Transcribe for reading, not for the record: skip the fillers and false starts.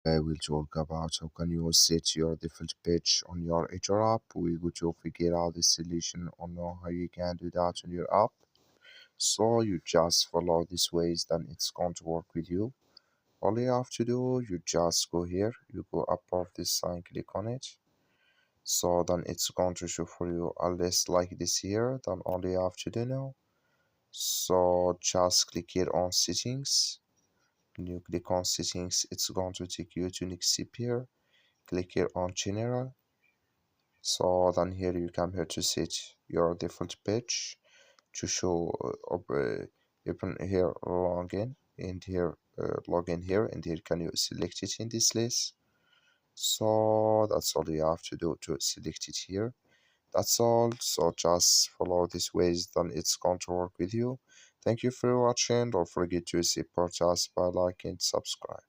We'll talk about how can you set your default page on your eToro app. We go to figure out the solution on how you can do that on your app. So you just follow these ways, then it's going to work with you. All you have to do, you just go here, you go above this sign, click on it. So then it's going to show for you a list like this here. Then all you have to do now, so just click here on settings. When you click on settings, it's going to take you to next step here. Click here on general. So then here you come here to set your default page to show open here login, and here login here, and here can you select it in this list. So that's all you have to do to select it here. That's all. So just follow these ways, then it's going to work with you. Thank you for watching. Don't forget to support us by liking and subscribe.